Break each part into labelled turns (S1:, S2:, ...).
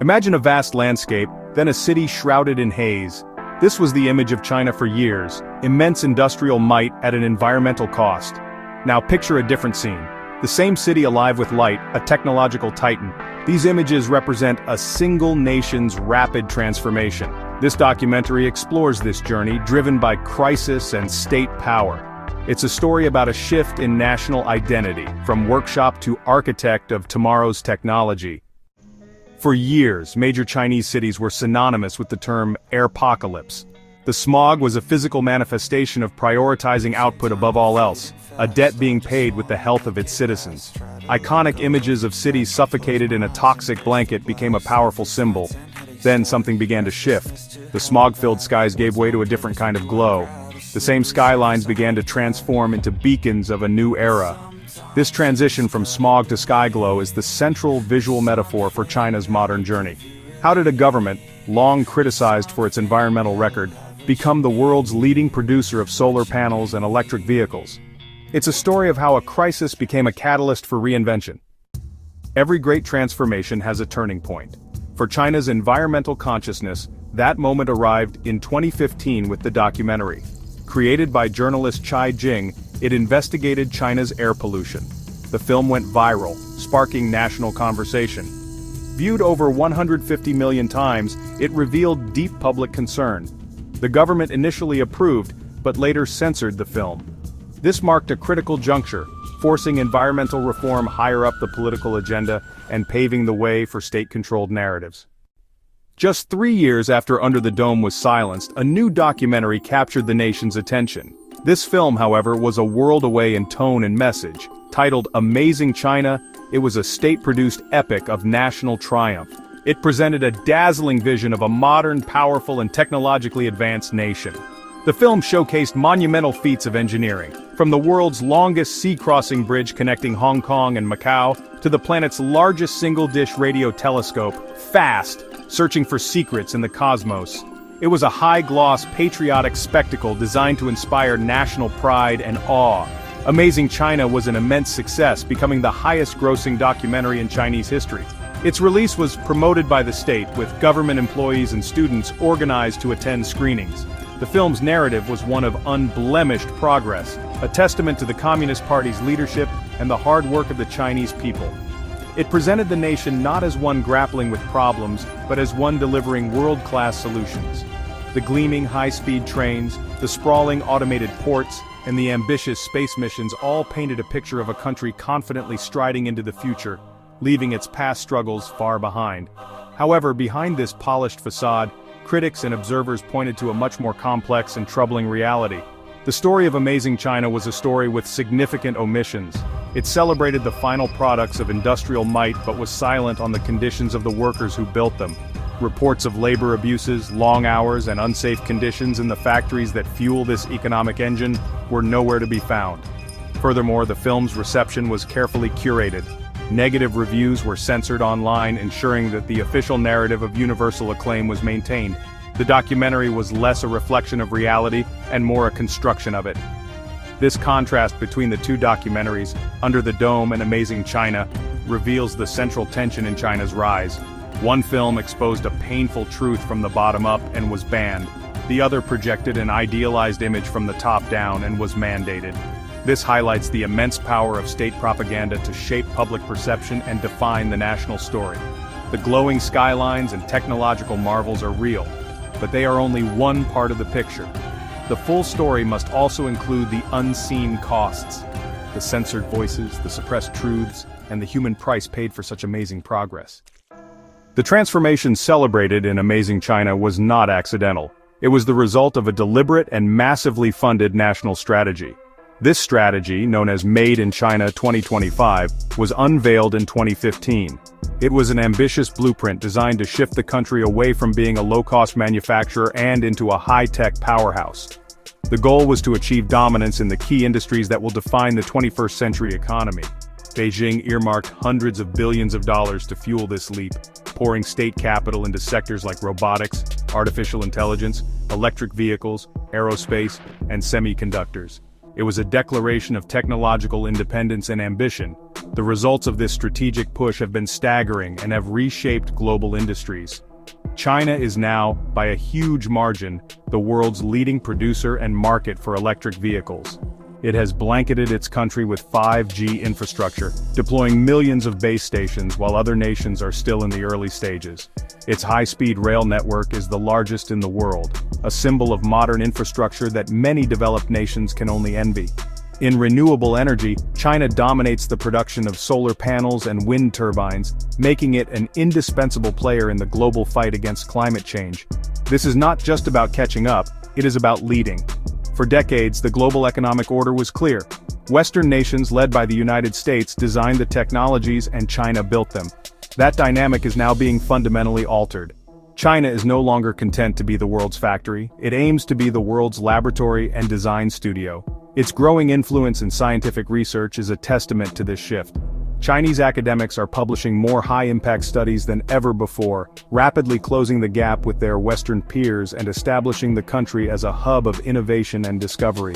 S1: Imagine a vast landscape, then a city shrouded in haze. This was the image of China for years, immense industrial might at an environmental cost. Now picture a different scene. The same city alive with light, a technological titan. These images represent a single nation's rapid transformation. This documentary explores this journey, driven by crisis and state power. It's a story about a shift in national identity, from workshop to architect of tomorrow's technology. For years, major Chinese cities were synonymous with the term airpocalypse. The smog was a physical manifestation of prioritizing output above all else, a debt being paid with the health of its citizens. Iconic images of cities suffocated in a toxic blanket became a powerful symbol. Then something began to shift. The smog-filled skies gave way to a different kind of glow. The same skylines began to transform into beacons of a new era. This transition from smog to sky glow is the central visual metaphor for China's modern journey. How did a government, long criticized for its environmental record, become the world's leading producer of solar panels and electric vehicles? It's a story of how a crisis became a catalyst for reinvention. Every great transformation has a turning point. For China's environmental consciousness, that moment arrived in 2015 with the documentary. Created by journalist Chai Jing, it investigated China's air pollution. The film went viral, sparking national conversation. Viewed over 150 million times, it revealed deep public concern. The government initially approved, but later censored the film. This marked a critical juncture, forcing environmental reform higher up the political agenda and paving the way for state-controlled narratives. Just 3 years after Under the Dome was silenced, a new documentary captured the nation's attention. This film, however, was a world away in tone and message. Titled Amazing China, it was a state-produced epic of national triumph. It presented a dazzling vision of a modern, powerful, and technologically advanced nation. The film showcased monumental feats of engineering, from the world's longest sea-crossing bridge connecting Hong Kong and Macau, to the planet's largest single-dish radio telescope, FAST, searching for secrets in the cosmos. It was a high-gloss, patriotic spectacle designed to inspire national pride and awe. Amazing China was an immense success, becoming the highest-grossing documentary in Chinese history. Its release was promoted by the state, with government employees and students organized to attend screenings. The film's narrative was one of unblemished progress, a testament to the Communist Party's leadership and the hard work of the Chinese people. It presented the nation not as one grappling with problems, but as one delivering world-class solutions. The gleaming high-speed trains, the sprawling automated ports, and the ambitious space missions all painted a picture of a country confidently striding into the future, leaving its past struggles far behind. However, behind this polished facade, critics and observers pointed to a much more complex and troubling reality. The story of Amazing China was a story with significant omissions. It celebrated the final products of industrial might but was silent on the conditions of the workers who built them. Reports of labor abuses, long hours, and unsafe conditions in the factories that fuel this economic engine were nowhere to be found. Furthermore, the film's reception was carefully curated. Negative reviews were censored online, ensuring that the official narrative of universal acclaim was maintained. The documentary was less a reflection of reality and more a construction of it. This contrast between the two documentaries, Under the Dome and Amazing China, reveals the central tension in China's rise. One film exposed a painful truth from the bottom up and was banned. The other projected an idealized image from the top down and was mandated. This highlights the immense power of state propaganda to shape public perception and define the national story. The glowing skylines and technological marvels are real, but they are only one part of the picture. The full story must also include the unseen costs, the censored voices, the suppressed truths, and the human price paid for such amazing progress. The transformation celebrated in Amazing China was not accidental. It was the result of a deliberate and massively funded national strategy. This strategy, known as Made in China 2025, was unveiled in 2015. It was an ambitious blueprint designed to shift the country away from being a low-cost manufacturer and into a high-tech powerhouse. The goal was to achieve dominance in the key industries that will define the 21st century economy. Beijing earmarked hundreds of billions of dollars to fuel this leap, pouring state capital into sectors like robotics, artificial intelligence, electric vehicles, aerospace, and semiconductors. It was a declaration of technological independence and ambition, The results of this strategic push have been staggering and have reshaped global industries. China is now, by a huge margin, the world's leading producer and market for electric vehicles. It has blanketed its country with 5G infrastructure, deploying millions of base stations while other nations are still in the early stages. Its high-speed rail network is the largest in the world, a symbol of modern infrastructure that many developed nations can only envy. In renewable energy, China dominates the production of solar panels and wind turbines, making it an indispensable player in the global fight against climate change. This is not just about catching up, it is about leading. For decades, the global economic order was clear. Western nations led by the United States designed the technologies and China built them. That dynamic is now being fundamentally altered. China is no longer content to be the world's factory, it aims to be the world's laboratory and design studio. Its growing influence in scientific research is a testament to this shift. Chinese academics are publishing more high-impact studies than ever before, rapidly closing the gap with their Western peers and establishing the country as a hub of innovation and discovery.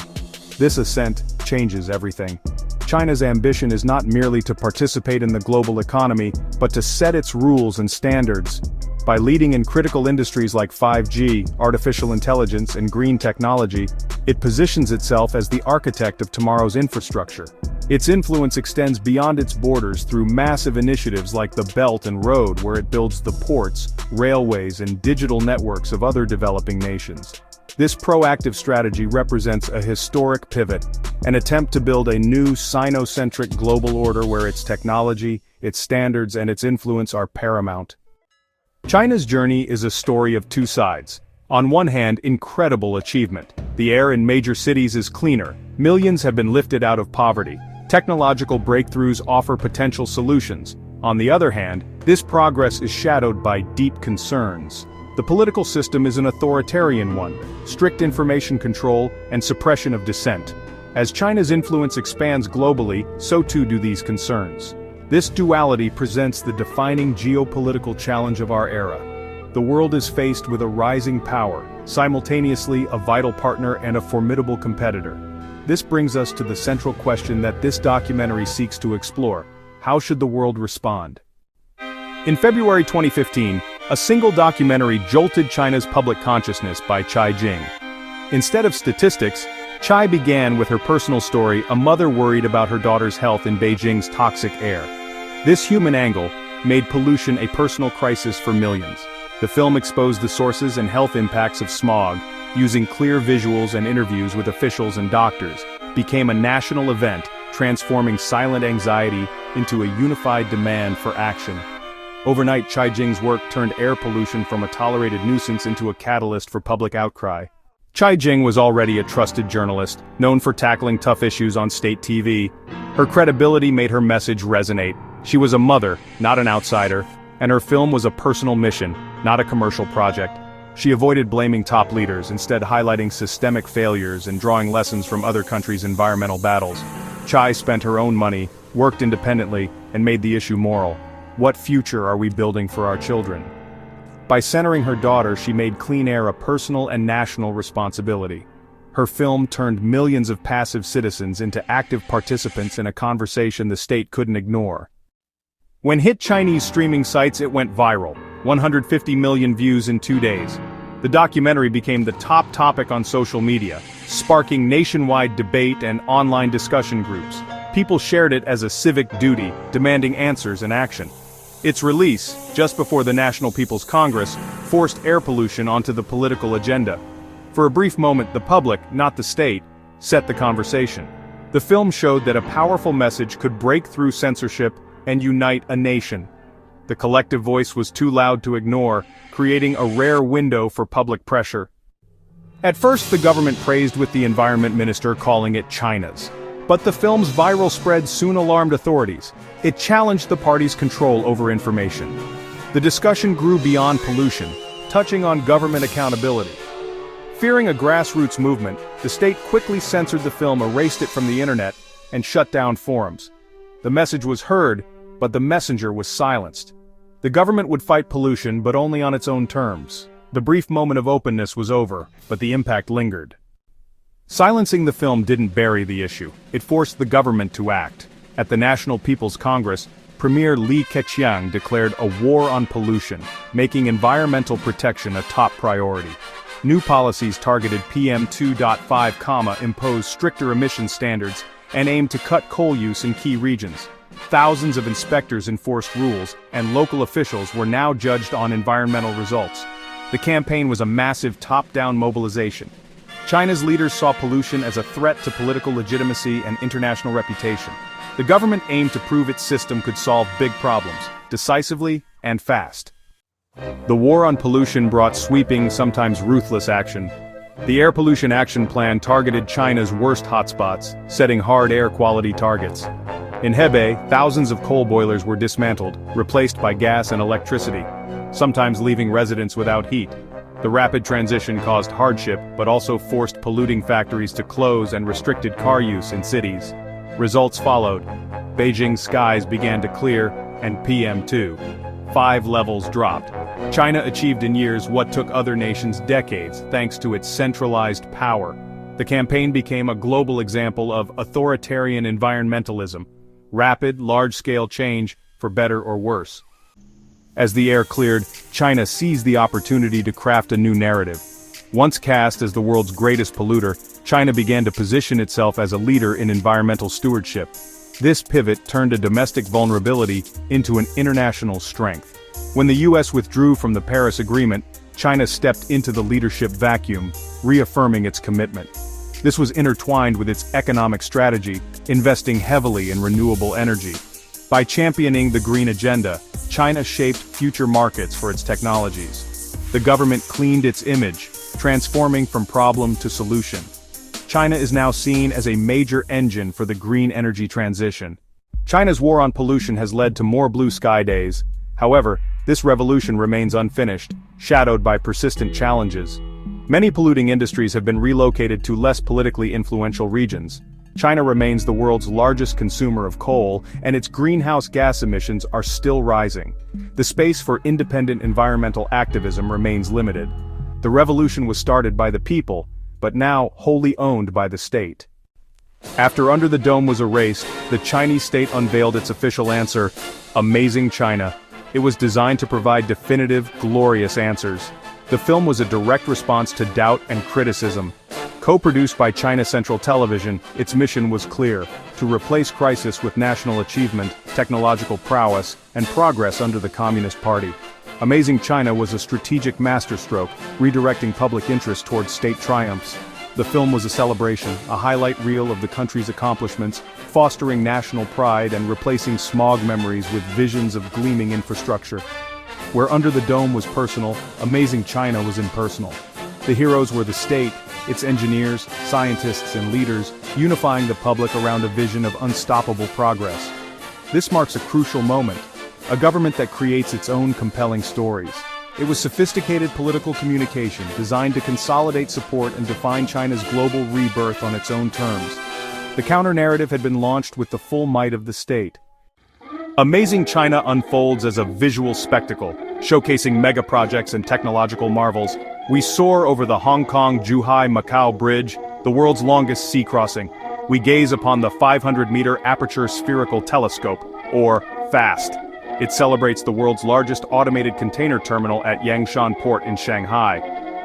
S1: This ascent changes everything. China's ambition is not merely to participate in the global economy, but to set its rules and standards. By leading in critical industries like 5G, artificial intelligence, and green technology, it positions itself as the architect of tomorrow's infrastructure. Its influence extends beyond its borders through massive initiatives like the Belt and Road, where it builds the ports, railways, and digital networks of other developing nations. This proactive strategy represents a historic pivot, an attempt to build a new Sino-centric global order where its technology, its standards, and its influence are paramount. China's journey is a story of two sides. On one hand, incredible achievement. The air in major cities is cleaner, millions have been lifted out of poverty, technological breakthroughs offer potential solutions. On the other hand, this progress is shadowed by deep concerns. The political system is an authoritarian one, strict information control and suppression of dissent. As China's influence expands globally, so too do these concerns. This duality presents the defining geopolitical challenge of our era. The world is faced with a rising power, simultaneously a vital partner and a formidable competitor. This brings us to the central question that this documentary seeks to explore: how should the world respond? In February 2015, a single documentary jolted China's public consciousness by Chai Jing. Instead of statistics, Chai began with her personal story, a mother worried about her daughter's health in Beijing's toxic air. This human angle made pollution a personal crisis for millions. The film exposed the sources and health impacts of smog, using clear visuals and interviews with officials and doctors, became a national event, transforming silent anxiety into a unified demand for action. Overnight, Chai Jing's work turned air pollution from a tolerated nuisance into a catalyst for public outcry. Chai Jing was already a trusted journalist, known for tackling tough issues on state TV. Her credibility made her message resonate. She was a mother, not an outsider, and her film was a personal mission, not a commercial project. She avoided blaming top leaders, instead highlighting systemic failures and drawing lessons from other countries' environmental battles. Chai spent her own money, worked independently, and made the issue moral. What future are we building for our children? By centering her daughter, she made clean air a personal and national responsibility. Her film turned millions of passive citizens into active participants in a conversation the state couldn't ignore. When hit Chinese streaming sites, it went viral, 150 million views in 2 days. The documentary became the top topic on social media, sparking nationwide debate and online discussion groups. People shared it as a civic duty, demanding answers and action. Its release, just before the National People's Congress, forced air pollution onto the political agenda. For a brief moment, the public, not the state, set the conversation. The film showed that a powerful message could break through censorship and unite a nation. The collective voice was too loud to ignore, creating a rare window for public pressure. At first, the government praised with the environment minister, calling it China's. But the film's viral spread soon alarmed authorities. It challenged the party's control over information. The discussion grew beyond pollution, touching on government accountability. Fearing a grassroots movement, the state quickly censored the film, erased it from the internet, and shut down forums. The message was heard, but the messenger was silenced. The government would fight pollution, but only on its own terms. The brief moment of openness was over, but the impact lingered. Silencing the film didn't bury the issue, it forced the government to act. At the National People's Congress, Premier Li Keqiang declared a war on pollution, making environmental protection a top priority. New policies targeted PM2.5, imposed stricter emission standards, and aimed to cut coal use in key regions. Thousands of inspectors enforced rules, and local officials were now judged on environmental results. The campaign was a massive top-down mobilization. China's leaders saw pollution as a threat to political legitimacy and international reputation. The government aimed to prove its system could solve big problems, decisively and fast. The war on pollution brought sweeping, sometimes ruthless action. The Air Pollution Action Plan targeted China's worst hotspots, setting hard air quality targets. In Hebei, thousands of coal boilers were dismantled, replaced by gas and electricity, sometimes leaving residents without heat. The rapid transition caused hardship but also forced polluting factories to close and restricted car use in cities. Results followed. Beijing's skies began to clear, and PM2.5 levels dropped. China achieved in years what took other nations decades thanks to its centralized power. The campaign became a global example of authoritarian environmentalism. Rapid, large-scale change, for better or worse. As the air cleared, China seized the opportunity to craft a new narrative. Once cast as the world's greatest polluter, China began to position itself as a leader in environmental stewardship. This pivot turned a domestic vulnerability into an international strength. When the US withdrew from the Paris Agreement, China stepped into the leadership vacuum, reaffirming its commitment. This was intertwined with its economic strategy, investing heavily in renewable energy. By championing the green agenda, China shaped future markets for its technologies. The government cleaned its image, transforming from problem to solution. China is now seen as a major engine for the green energy transition. China's war on pollution has led to more blue sky days. However, this revolution remains unfinished, shadowed by persistent challenges. Many polluting industries have been relocated to less politically influential regions. China remains the world's largest consumer of coal, and its greenhouse gas emissions are still rising. The space for independent environmental activism remains limited. The revolution was started by the people, but now wholly owned by the state. After Under the Dome was erased, the Chinese state unveiled its official answer, Amazing China. It was designed to provide definitive, glorious answers. The film was a direct response to doubt and criticism. Co-produced by China Central Television, its mission was clear: to replace crisis with national achievement, technological prowess, and progress under the Communist Party. Amazing China was a strategic masterstroke, redirecting public interest towards state triumphs. The film was a celebration, a highlight reel of the country's accomplishments, fostering national pride and replacing smog memories with visions of gleaming infrastructure. Where Under the Dome was personal, Amazing China was impersonal. The heroes were the state, its engineers, scientists, and leaders, unifying the public around a vision of unstoppable progress. This marks a crucial moment, a government that creates its own compelling stories. It was sophisticated political communication designed to consolidate support and define China's global rebirth on its own terms. The counter-narrative had been launched with the full might of the state. Amazing China unfolds as a visual spectacle, showcasing mega-projects and technological marvels. We soar over the Hong Kong-Zhuhai-Macau Bridge, the world's longest sea crossing. We gaze upon the 500-meter Aperture Spherical Telescope, or FAST. It celebrates the world's largest automated container terminal at Yangshan Port in Shanghai.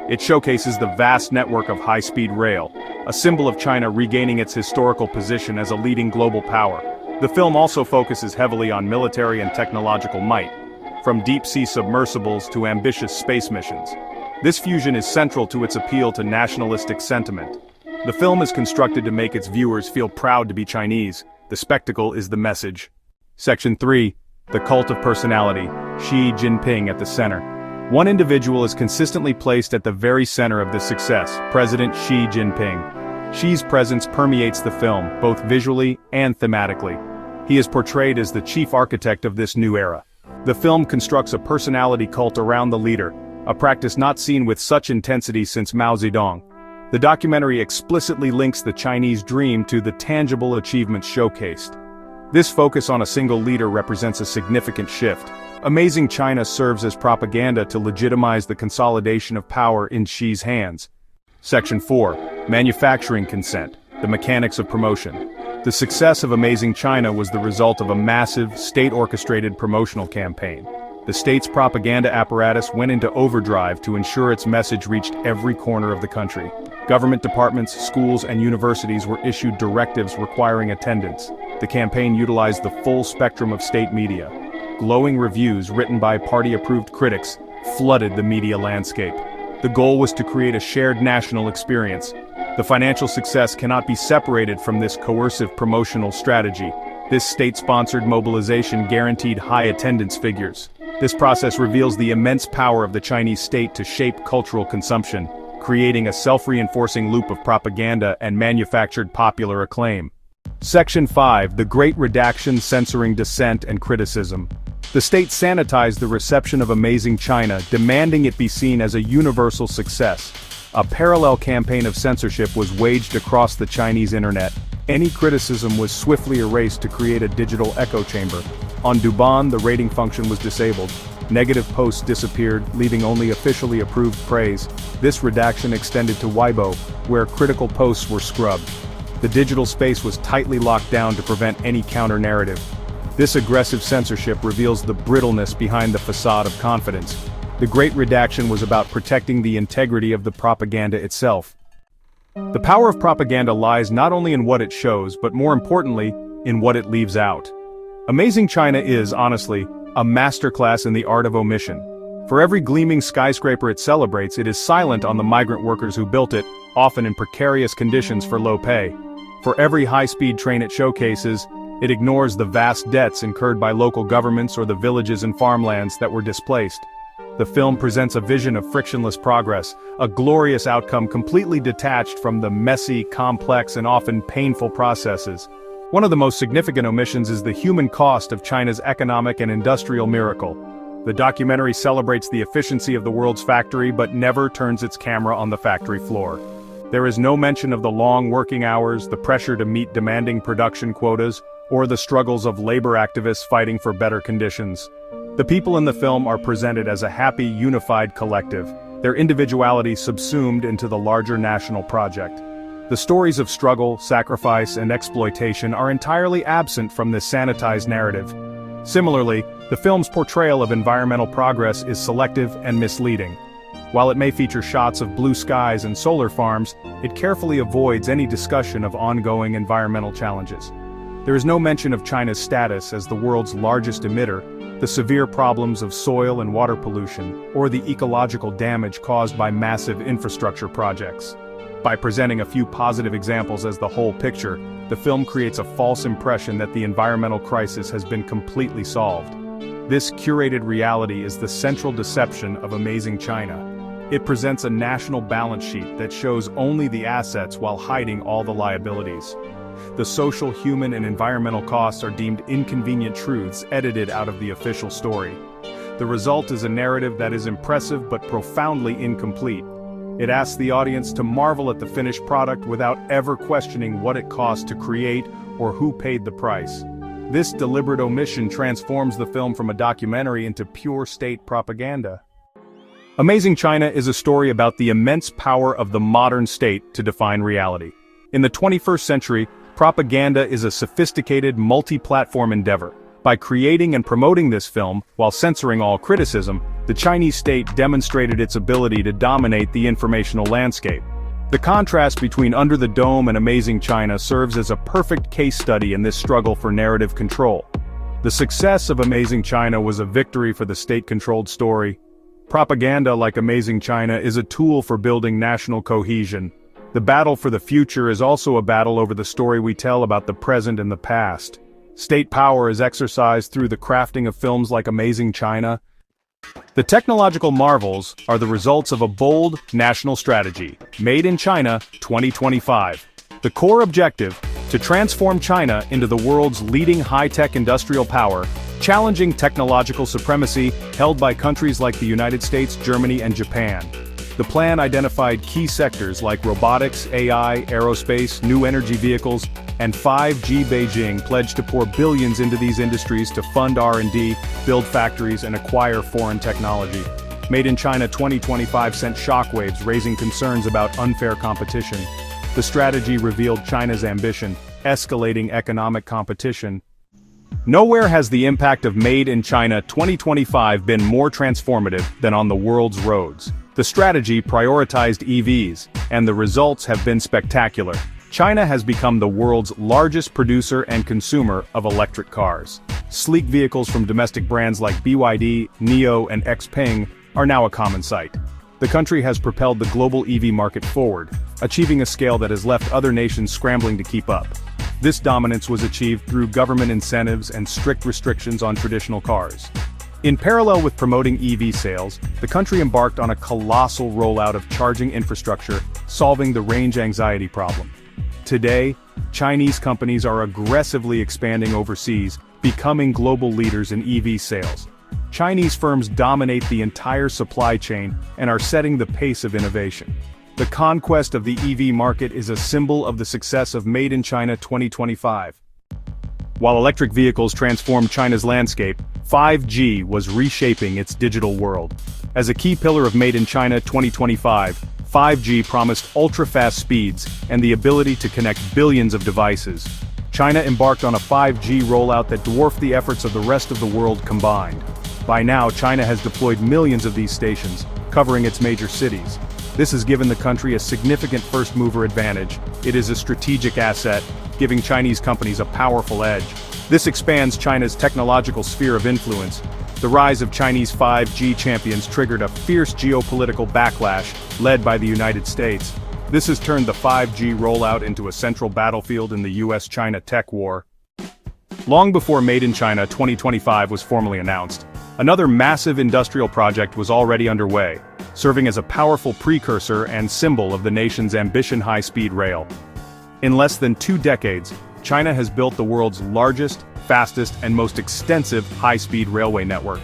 S1: It showcases the vast network of high-speed rail, a symbol of China regaining its historical position as a leading global power. The film also focuses heavily on military and technological might, from deep-sea submersibles to ambitious space missions. This fusion is central to its appeal to nationalistic sentiment. The film is constructed to make its viewers feel proud to be Chinese. The spectacle is the message. Section 3. The Cult of Personality, Xi Jinping at the center. One individual is consistently placed at the very center of this success, President Xi Jinping. Xi's presence permeates the film, both visually and thematically. He is portrayed as the chief architect of this new era. The film constructs a personality cult around the leader, a practice not seen with such intensity since Mao Zedong. The documentary explicitly links the Chinese dream to the tangible achievements showcased. This focus on a single leader represents a significant shift. Amazing China serves as propaganda to legitimize the consolidation of power in Xi's hands. Section 4. Manufacturing Consent. the mechanics of promotion. The success of Amazing China was the result of a massive, state-orchestrated promotional campaign. The state's propaganda apparatus went into overdrive to ensure its message reached every corner of the country. Government departments, schools, and universities were issued directives requiring attendance. The campaign utilized the full spectrum of state media. Glowing reviews written by party-approved critics flooded the media landscape. The goal was to create a shared national experience. The financial success cannot be separated from this coercive promotional strategy. This state-sponsored mobilization guaranteed high attendance figures. This process reveals the immense power of the Chinese state to shape cultural consumption, creating a self-reinforcing loop of propaganda and manufactured popular acclaim. Section 5. The Great Redaction, Censoring, Dissent, and Criticism. The state sanitized the reception of Amazing China, demanding it be seen as a universal success. A parallel campaign of censorship was waged across the Chinese internet. Any criticism was swiftly erased to create a digital echo chamber. On Douban, the rating function was disabled. Negative posts disappeared, leaving only officially approved praise. This redaction extended to Weibo, where critical posts were scrubbed. The digital space was tightly locked down to prevent any counter-narrative. This aggressive censorship reveals the brittleness behind the facade of confidence. The Great Redaction was about protecting the integrity of the propaganda itself. The power of propaganda lies not only in what it shows, but more importantly, in what it leaves out. Amazing China is, honestly, a masterclass in the art of omission. For every gleaming skyscraper it celebrates, it is silent on the migrant workers who built it, often in precarious conditions for low pay. For every high-speed train it showcases, it ignores the vast debts incurred by local governments or the villages and farmlands that were displaced. The film presents a vision of frictionless progress, a glorious outcome completely detached from the messy, complex, and often painful processes. One of the most significant omissions is the human cost of China's economic and industrial miracle. The documentary celebrates the efficiency of the world's factory but never turns its camera on the factory floor. There is no mention of the long working hours, the pressure to meet demanding production quotas, or the struggles of labor activists fighting for better conditions. The people in the film are presented as a happy, unified collective, their individuality subsumed into the larger national project. The stories of struggle, sacrifice, and exploitation are entirely absent from this sanitized narrative. Similarly, the film's portrayal of environmental progress is selective and misleading. While it may feature shots of blue skies and solar farms, it carefully avoids any discussion of ongoing environmental challenges. There is no mention of China's status as the world's largest emitter, the severe problems of soil and water pollution, or the ecological damage caused by massive infrastructure projects. By presenting a few positive examples as the whole picture, the film creates a false impression that the environmental crisis has been completely solved. This curated reality is the central deception of Amazing China. It presents a national balance sheet that shows only the assets while hiding all the liabilities. The social, human, and environmental costs are deemed inconvenient truths edited out of the official story. The result is a narrative that is impressive but profoundly incomplete. It asks the audience to marvel at the finished product without ever questioning what it cost to create or who paid the price. This deliberate omission transforms the film from a documentary into pure state propaganda. Amazing China is a story about the immense power of the modern state to define reality. In the 21st century, propaganda is a sophisticated, multi-platform endeavor. By creating and promoting this film, while censoring all criticism, the Chinese state demonstrated its ability to dominate the informational landscape. The contrast between Under the Dome and Amazing China serves as a perfect case study in this struggle for narrative control. The success of Amazing China was a victory for the state-controlled story. Propaganda like Amazing China is a tool for building national cohesion. The battle for the future is also a battle over the story we tell about the present and the past. State power is exercised through the crafting of films like Amazing China. The technological marvels are the results of a bold, national strategy, Made in China 2025. The core objective, to transform China into the world's leading high-tech industrial power, challenging technological supremacy held by countries like the United States, Germany, and Japan. The plan identified key sectors like robotics, AI, aerospace, new energy vehicles, and 5G. Beijing pledged to pour billions into these industries to fund R&D, build factories, and acquire foreign technology. Made in China 2025 sent shockwaves, raising concerns about unfair competition. The strategy revealed China's ambition, escalating economic competition. Nowhere has the impact of Made in China 2025 been more transformative than on the world's roads. The strategy prioritized EVs, and the results have been spectacular. China has become the world's largest producer and consumer of electric cars. Sleek vehicles from domestic brands like BYD, NIO, and XPeng are now a common sight. The country has propelled the global EV market forward, achieving a scale that has left other nations scrambling to keep up. This dominance was achieved through government incentives and strict restrictions on traditional cars. In parallel with promoting EV sales, the country embarked on a colossal rollout of charging infrastructure, solving the range anxiety problem. Today, Chinese companies are aggressively expanding overseas, becoming global leaders in EV sales. Chinese firms dominate the entire supply chain and are setting the pace of innovation. The conquest of the EV market is a symbol of the success of Made in China 2025. While electric vehicles transformed China's landscape, 5G was reshaping its digital world. As a key pillar of Made in China 2025, 5G promised ultra-fast speeds and the ability to connect billions of devices. China embarked on a 5G rollout that dwarfed the efforts of the rest of the world combined. By now, China has deployed millions of these stations, covering its major cities. This has given the country a significant first-mover advantage. It is a strategic asset, giving Chinese companies a powerful edge. This expands China's technological sphere of influence. The rise of Chinese 5G champions triggered a fierce geopolitical backlash, led by the United States. This has turned the 5G rollout into a central battlefield in the US-China tech war. Long before Made in China 2025 was formally announced, another massive industrial project was already underway, serving as a powerful precursor and symbol of the nation's ambition: high-speed rail. In less than 2 decades, China has built the world's largest, fastest, and most extensive high-speed railway network.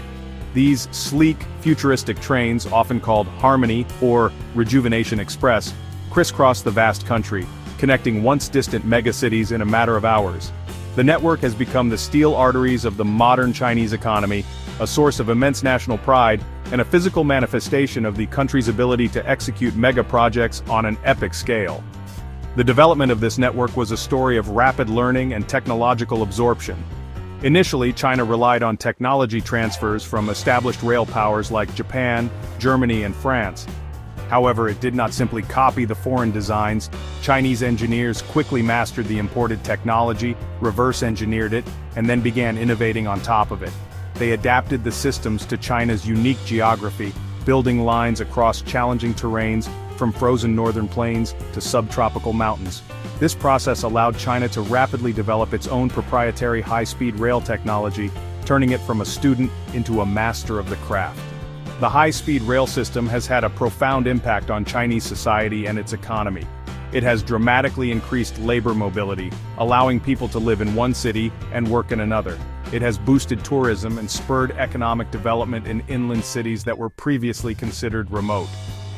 S1: These sleek, futuristic trains, often called Harmony or Rejuvenation Express, crisscross the vast country, connecting once-distant megacities in a matter of hours. The network has become the steel arteries of the modern Chinese economy, a source of immense national pride, and a physical manifestation of the country's ability to execute mega projects on an epic scale. The development of this network was a story of rapid learning and technological absorption. Initially, China relied on technology transfers from established rail powers like Japan, Germany, and France. However, it did not simply copy the foreign designs. Chinese engineers quickly mastered the imported technology, reverse-engineered it, and then began innovating on top of it. They adapted the systems to China's unique geography, building lines across challenging terrains, from frozen northern plains to subtropical mountains. This process allowed China to rapidly develop its own proprietary high-speed rail technology, turning it from a student into a master of the craft. The high-speed rail system has had a profound impact on Chinese society and its economy. It has dramatically increased labor mobility, allowing people to live in one city and work in another. It has boosted tourism and spurred economic development in inland cities that were previously considered remote.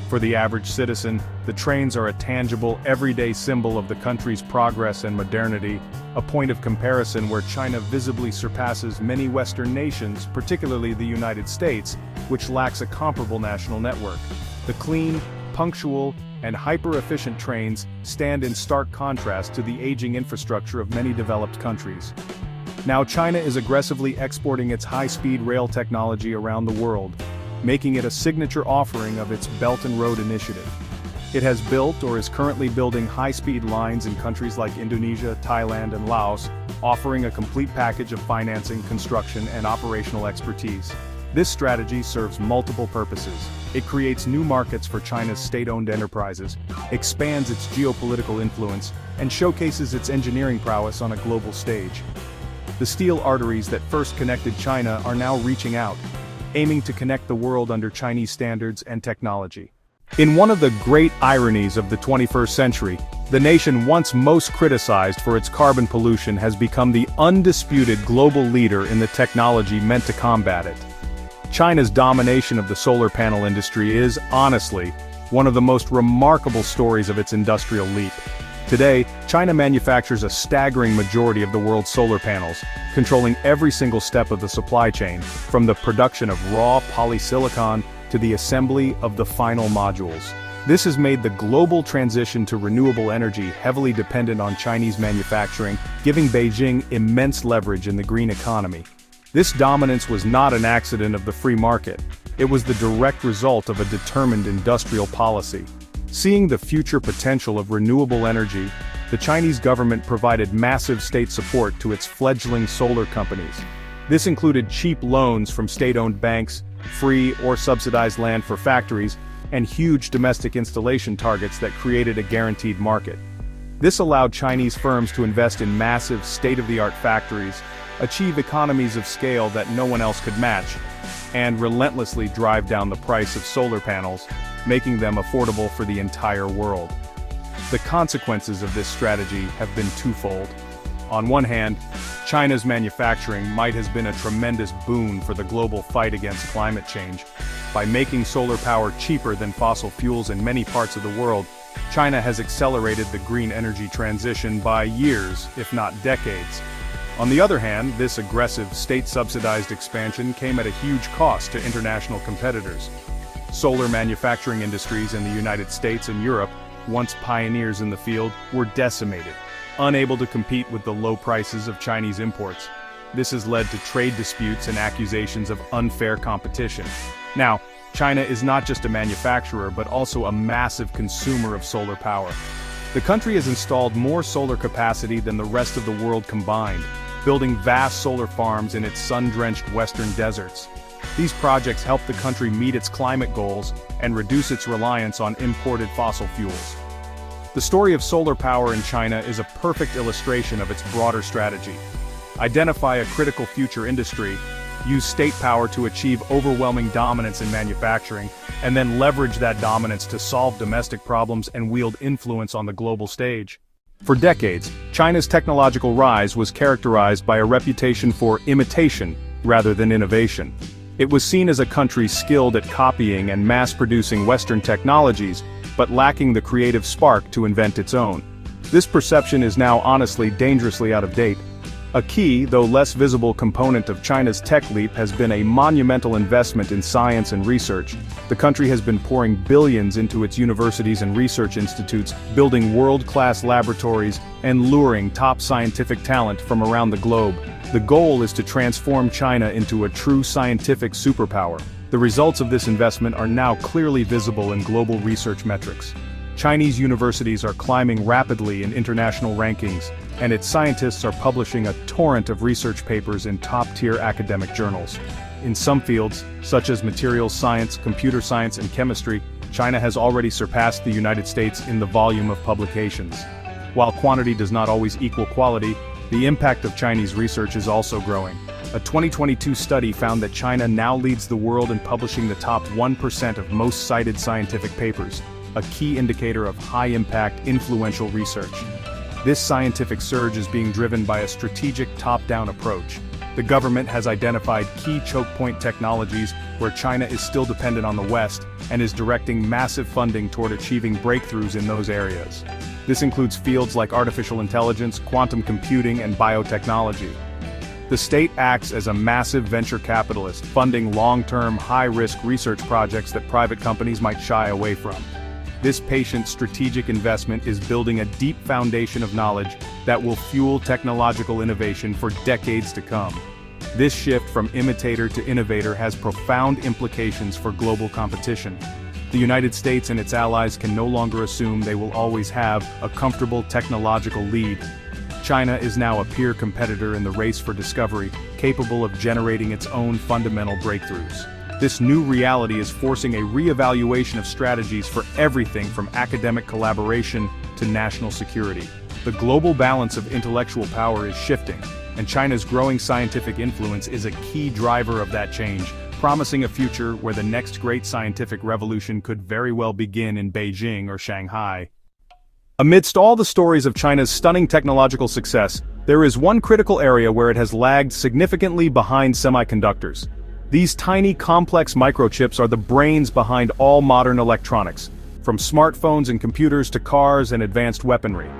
S1: For the average citizen, the trains are a tangible, everyday symbol of the country's progress and modernity, a point of comparison where China visibly surpasses many Western nations, particularly the United States, which lacks a comparable national network. The clean, punctual, and hyper-efficient trains stand in stark contrast to the aging infrastructure of many developed countries. Now China is aggressively exporting its high-speed rail technology around the world, making it a signature offering of its Belt and Road Initiative. It has built or is currently building high-speed lines in countries like Indonesia, Thailand, and Laos, offering a complete package of financing, construction, and operational expertise. This strategy serves multiple purposes. It creates new markets for China's state-owned enterprises, expands its geopolitical influence, and showcases its engineering prowess on a global stage. The steel arteries that first connected China are now reaching out, aiming to connect the world under Chinese standards and technology. In one of the great ironies of the 21st century, the nation once most criticized for its carbon pollution has become the undisputed global leader in the technology meant to combat it. China's domination of the solar panel industry is, honestly, one of the most remarkable stories of its industrial leap. Today, China manufactures a staggering majority of the world's solar panels, controlling every single step of the supply chain, from the production of raw polysilicon to the assembly of the final modules. This has made the global transition to renewable energy heavily dependent on Chinese manufacturing, giving Beijing immense leverage in the green economy. This dominance was not an accident of the free market. It was the direct result of a determined industrial policy. Seeing the future potential of renewable energy, the Chinese government provided massive state support to its fledgling solar companies. This included cheap loans from state-owned banks, free or subsidized land for factories, and huge domestic installation targets that created a guaranteed market. This allowed Chinese firms to invest in massive, state-of-the-art factories, achieve economies of scale that no one else could match, and relentlessly drive down the price of solar panels, making them affordable for the entire world. The consequences of this strategy have been twofold. On one hand, China's manufacturing might has been a tremendous boon for the global fight against climate change. By making solar power cheaper than fossil fuels in many parts of the world, China has accelerated the green energy transition by years, if not decades. On the other hand, this aggressive state-subsidized expansion came at a huge cost to international competitors. Solar manufacturing industries in the United States and Europe, once pioneers in the field, were decimated, unable to compete with the low prices of Chinese imports. This has led to trade disputes and accusations of unfair competition. Now, China is not just a manufacturer but also a massive consumer of solar power. The country has installed more solar capacity than the rest of the world combined, building vast solar farms in its sun-drenched western deserts. These projects help the country meet its climate goals and reduce its reliance on imported fossil fuels. The story of solar power in China is a perfect illustration of its broader strategy. Identify a critical future industry, use state power to achieve overwhelming dominance in manufacturing, and then leverage that dominance to solve domestic problems and wield influence on the global stage. For decades, China's technological rise was characterized by a reputation for imitation rather than innovation. It was seen as a country skilled at copying and mass-producing Western technologies, but lacking the creative spark to invent its own. This perception is now honestly dangerously out of date. A key, though less visible component of China's tech leap has been a monumental investment in science and research. The country has been pouring billions into its universities and research institutes, building world-class laboratories and luring top scientific talent from around the globe. The goal is to transform China into a true scientific superpower. The results of this investment are now clearly visible in global research metrics. Chinese universities are climbing rapidly in international rankings, and its scientists are publishing a torrent of research papers in top-tier academic journals. In some fields, such as materials science, computer science, and chemistry, China has already surpassed the United States in the volume of publications. While quantity does not always equal quality, the impact of Chinese research is also growing. A 2022 study found that China now leads the world in publishing the top 1% of most cited scientific papers, a key indicator of high-impact, influential research. This scientific surge is being driven by a strategic top-down approach. The government has identified key choke point technologies where China is still dependent on the West and is directing massive funding toward achieving breakthroughs in those areas. This includes fields like artificial intelligence, quantum computing, and biotechnology. The state acts as a massive venture capitalist, funding long-term, high-risk research projects that private companies might shy away from. This patient strategic investment is building a deep foundation of knowledge that will fuel technological innovation for decades to come. This shift from imitator to innovator has profound implications for global competition. The United States and its allies can no longer assume they will always have a comfortable technological lead. China is now a peer competitor in the race for discovery, capable of generating its own fundamental breakthroughs. This new reality is forcing a re-evaluation of strategies for everything from academic collaboration to national security. The global balance of intellectual power is shifting, and China's growing scientific influence is a key driver of that change, promising a future where the next great scientific revolution could very well begin in Beijing or Shanghai. Amidst all the stories of China's stunning technological success, there is one critical area where it has lagged significantly behind semiconductors. These tiny, complex microchips are the brains behind all modern electronics, from smartphones and computers to cars and advanced weaponry.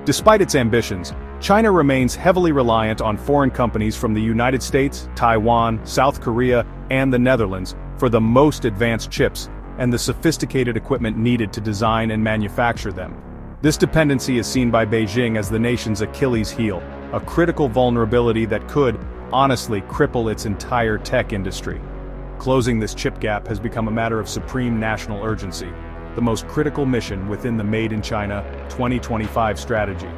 S1: Despite its ambitions, China remains heavily reliant on foreign companies from the United States, Taiwan, South Korea, and the Netherlands for the most advanced chips, and the sophisticated equipment needed to design and manufacture them. This dependency is seen by Beijing as the nation's Achilles heel, a critical vulnerability that could, honestly, cripple its entire tech industry. Closing this chip gap has become a matter of supreme national urgency, the most critical mission within the Made in China 2025 strategy.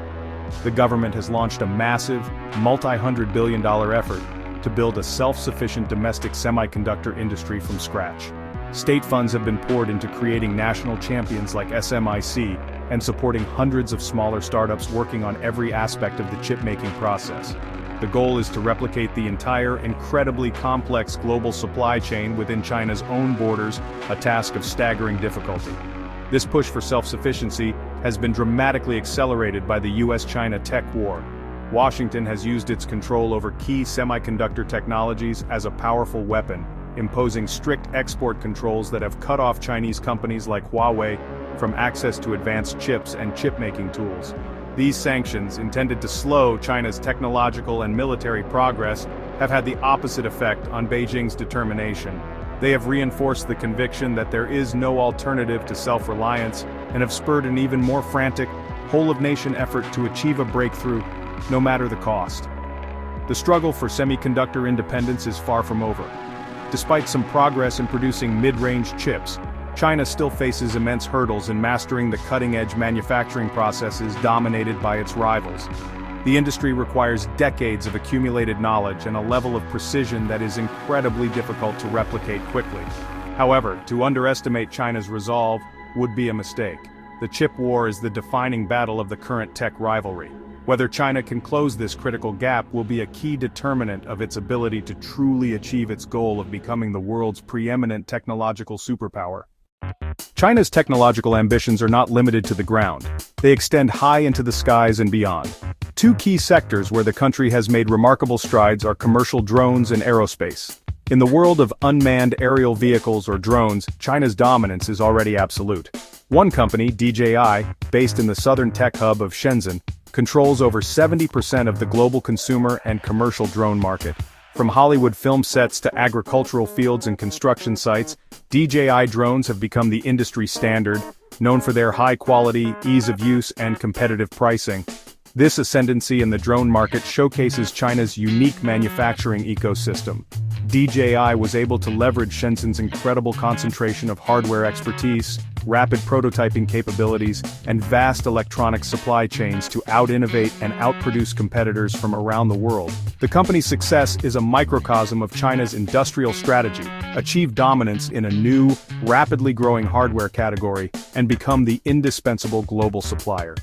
S1: The government has launched a massive, multi-hundred billion dollar effort to build a self-sufficient domestic semiconductor industry from scratch. State funds have been poured into creating national champions like SMIC and supporting hundreds of smaller startups working on every aspect of the chip-making process. The goal is to replicate the entire incredibly complex global supply chain within China's own borders, a task of staggering difficulty. This push for self-sufficiency has been dramatically accelerated by the US-China tech war. Washington has used its control over key semiconductor technologies as a powerful weapon, imposing strict export controls that have cut off Chinese companies like Huawei from access to advanced chips and chip-making tools. These sanctions, intended to slow China's technological and military progress, have had the opposite effect on Beijing's determination. They have reinforced the conviction that there is no alternative to self-reliance and have spurred an even more frantic, whole-of-nation effort to achieve a breakthrough, no matter the cost. The struggle for semiconductor independence is far from over. Despite some progress in producing mid-range chips, China still faces immense hurdles in mastering the cutting-edge manufacturing processes dominated by its rivals. The industry requires decades of accumulated knowledge and a level of precision that is incredibly difficult to replicate quickly. However, to underestimate China's resolve would be a mistake. The chip war is the defining battle of the current tech rivalry. Whether China can close this critical gap will be a key determinant of its ability to truly achieve its goal of becoming the world's preeminent technological superpower. China's technological ambitions are not limited to the ground. They extend high into the skies and beyond. Two key sectors where the country has made remarkable strides are commercial drones and aerospace. In the world of unmanned aerial vehicles or drones, China's dominance is already absolute. One company, DJI, based in the southern tech hub of Shenzhen, controls over 70% of the global consumer and commercial drone market. From Hollywood film sets to agricultural fields and construction sites, DJI drones have become the industry standard, known for their high quality, ease of use, and competitive pricing. This ascendancy in the drone market showcases China's unique manufacturing ecosystem. DJI was able to leverage Shenzhen's incredible concentration of hardware expertise, rapid prototyping capabilities, and vast electronics supply chains to out-innovate and outproduce competitors from around the world. The company's success is a microcosm of China's industrial strategy: achieve dominance in a new, rapidly growing hardware category, and become the indispensable global supplier.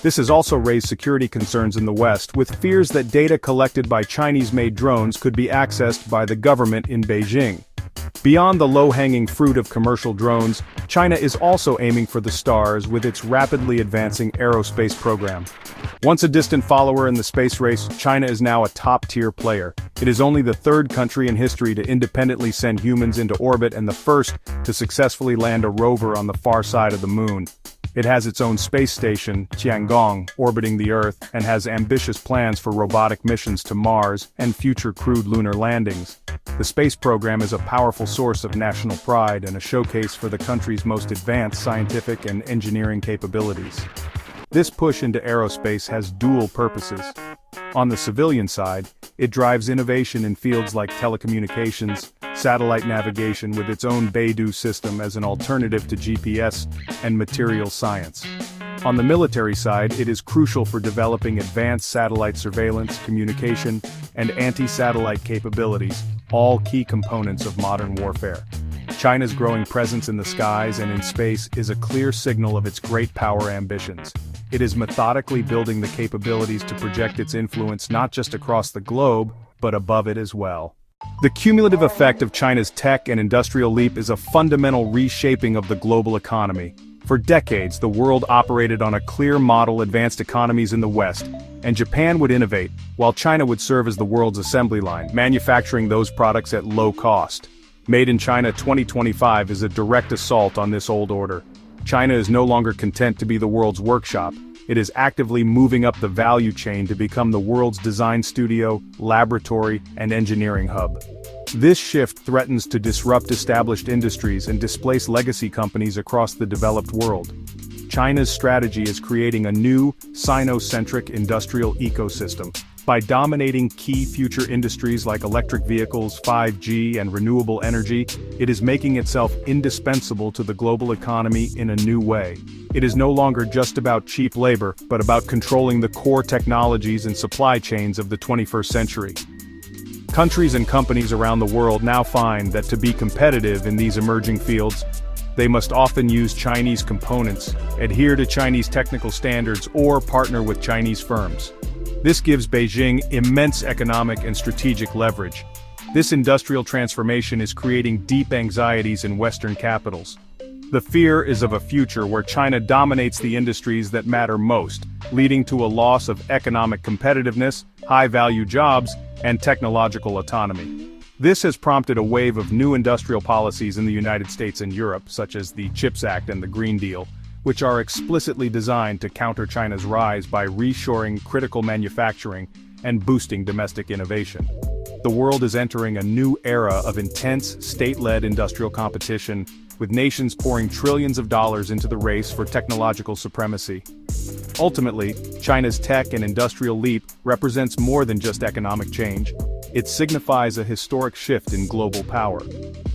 S1: This has also raised security concerns in the West, with fears that data collected by Chinese-made drones could be accessed by the government in Beijing. Beyond the low-hanging fruit of commercial drones, China is also aiming for the stars with its rapidly advancing aerospace program. Once a distant follower in the space race, China is now a top-tier player. It is only the third country in history to independently send humans into orbit and the first to successfully land a rover on the far side of the moon. It has its own space station, Tiangong, orbiting the Earth, and has ambitious plans for robotic missions to Mars and future crewed lunar landings. The space program is a powerful source of national pride and a showcase for the country's most advanced scientific and engineering capabilities. This push into aerospace has dual purposes. On the civilian side, it drives innovation in fields like telecommunications, satellite navigation with its own Beidou system as an alternative to GPS, and materials science. On the military side, it is crucial for developing advanced satellite surveillance, communication, and anti-satellite capabilities, all key components of modern warfare. China's growing presence in the skies and in space is a clear signal of its great power ambitions. It is methodically building the capabilities to project its influence not just across the globe, but above it as well. The cumulative effect of China's tech and industrial leap is a fundamental reshaping of the global economy. For decades, the world operated on a clear model: advanced economies in the West, and Japan would innovate, while China would serve as the world's assembly line, manufacturing those products at low cost. Made in China 2025 is a direct assault on this old order. China is no longer content to be the world's workshop. It is actively moving up the value chain to become the world's design studio, laboratory, and engineering hub. This shift threatens to disrupt established industries and displace legacy companies across the developed world. China's strategy is creating a new, Sino-centric industrial ecosystem. By dominating key future industries like electric vehicles, 5G, and renewable energy, it is making itself indispensable to the global economy in a new way. It is no longer just about cheap labor, but about controlling the core technologies and supply chains of the 21st century. Countries and companies around the world now find that to be competitive in these emerging fields, they must often use Chinese components, adhere to Chinese technical standards, or partner with Chinese firms. This gives Beijing immense economic and strategic leverage. This industrial transformation is creating deep anxieties in Western capitals. The fear is of a future where China dominates the industries that matter most, leading to a loss of economic competitiveness, high-value jobs, and technological autonomy. This has prompted a wave of new industrial policies in the United States and Europe, such as the CHIPS Act and the Green Deal, which are explicitly designed to counter China's rise by reshoring critical manufacturing and boosting domestic innovation. The world is entering a new era of intense, state-led industrial competition, with nations pouring trillions of dollars into the race for technological supremacy. Ultimately, China's tech and industrial leap represents more than just economic change. It signifies a historic shift in global power.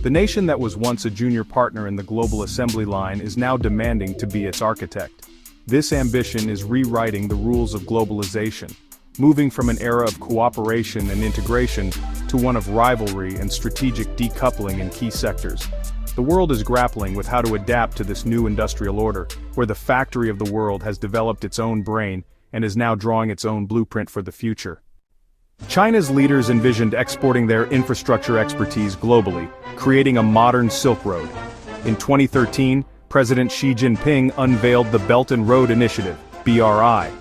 S1: The nation that was once a junior partner in the global assembly line is now demanding to be its architect. This ambition is rewriting the rules of globalization, moving from an era of cooperation and integration to one of rivalry and strategic decoupling in key sectors. The world is grappling with how to adapt to this new industrial order, where the factory of the world has developed its own brain and is now drawing its own blueprint for the future. China's leaders envisioned exporting their infrastructure expertise globally, creating a modern Silk Road. In 2013, President Xi Jinping unveiled the Belt and Road Initiative, BRI.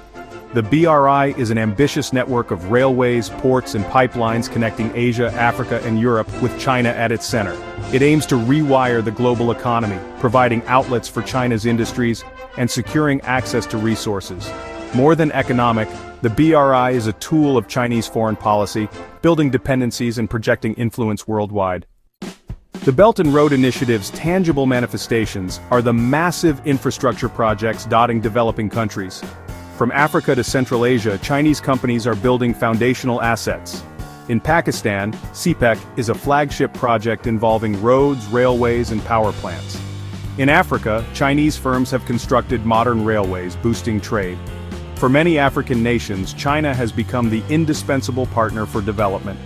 S1: The BRI is an ambitious network of railways, ports, and pipelines connecting Asia, Africa, and Europe, with China at its center. It aims to rewire the global economy, providing outlets for China's industries and securing access to resources. More than economic, the BRI is a tool of Chinese foreign policy, building dependencies and projecting influence worldwide. The Belt and Road Initiative's tangible manifestations are the massive infrastructure projects dotting developing countries. From Africa to Central Asia, Chinese companies are building foundational assets. In Pakistan, CPEC is a flagship project involving roads, railways, and power plants. In Africa, Chinese firms have constructed modern railways, boosting trade. For many African nations, China has become the indispensable partner for development.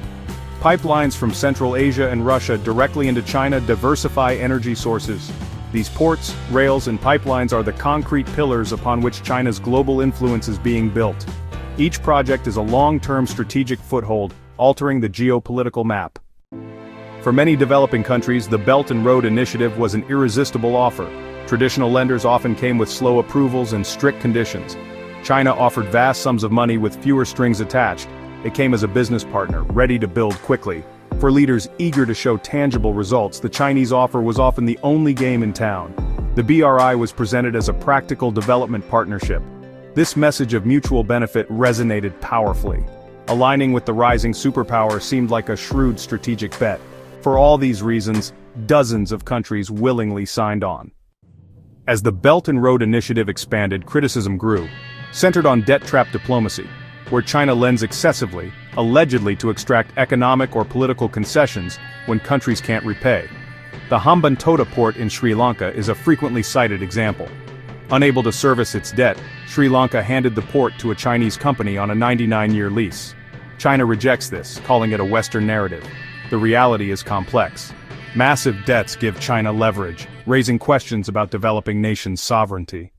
S1: Pipelines from Central Asia and Russia directly into China diversify energy sources. These ports, rails, and pipelines are the concrete pillars upon which China's global influence is being built. Each project is a long-term strategic foothold, altering the geopolitical map. For many developing countries, the Belt and Road Initiative was an irresistible offer. Traditional lenders often came with slow approvals and strict conditions. China offered vast sums of money with fewer strings attached. It came as a business partner, ready to build quickly. For leaders eager to show tangible results, the Chinese offer was often the only game in town. The BRI was presented as a practical development partnership. This message of mutual benefit resonated powerfully. Aligning with the rising superpower seemed like a shrewd strategic bet. For all these reasons, dozens of countries willingly signed on. As the Belt and Road Initiative expanded, criticism grew, centered on debt-trap diplomacy, where China lends excessively, allegedly to extract economic or political concessions when countries can't repay. The Hambantota port in Sri Lanka is a frequently cited example. Unable to service its debt, Sri Lanka handed the port to a Chinese company on a 99-year lease. China rejects this, calling it a Western narrative. The reality is complex. Massive debts give China leverage, raising questions about developing nations' sovereignty.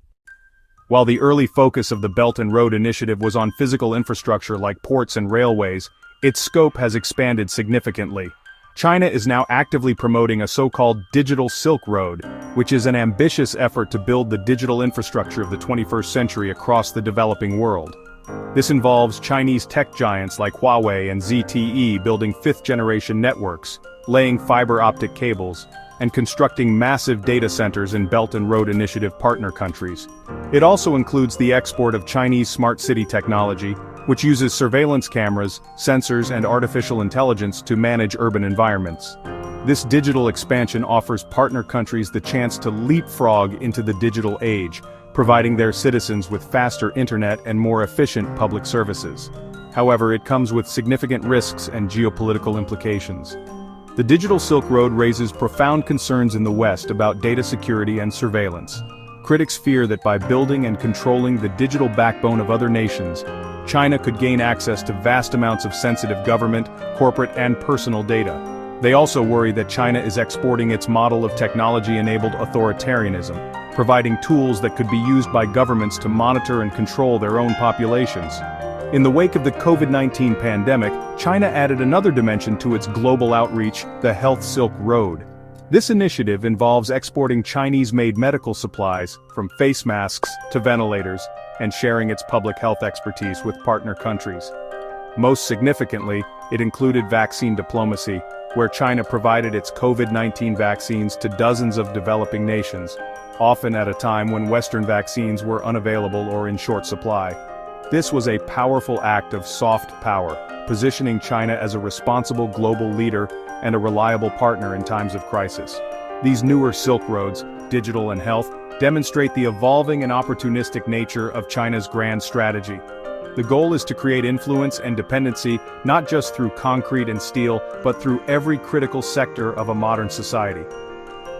S1: While the early focus of the Belt and Road Initiative was on physical infrastructure like ports and railways, its scope has expanded significantly. China is now actively promoting a so-called Digital Silk Road, which is an ambitious effort to build the digital infrastructure of the 21st century across the developing world. This involves Chinese tech giants like Huawei and ZTE building fifth-generation networks, laying fiber optic cables, and constructing massive data centers in Belt and Road Initiative partner countries. It also includes the export of Chinese smart city technology, which uses surveillance cameras, sensors, and artificial intelligence to manage urban environments. This digital expansion offers partner countries the chance to leapfrog into the digital age, providing their citizens with faster internet and more efficient public services. However, it comes with significant risks and geopolitical implications. The Digital Silk Road raises profound concerns in the West about data security and surveillance. Critics fear that by building and controlling the digital backbone of other nations, China could gain access to vast amounts of sensitive government, corporate, and personal data. They also worry that China is exporting its model of technology-enabled authoritarianism, providing tools that could be used by governments to monitor and control their own populations. In the wake of the COVID-19 pandemic, China added another dimension to its global outreach, the Health Silk Road. This initiative involves exporting Chinese-made medical supplies, from face masks to ventilators, and sharing its public health expertise with partner countries. Most significantly, it included vaccine diplomacy, where China provided its COVID-19 vaccines to dozens of developing nations, often at a time when Western vaccines were unavailable or in short supply. This was a powerful act of soft power, positioning China as a responsible global leader and a reliable partner in times of crisis. These newer Silk Roads, digital and health, demonstrate the evolving and opportunistic nature of China's grand strategy. The goal is to create influence and dependency not just through concrete and steel, but through every critical sector of a modern society.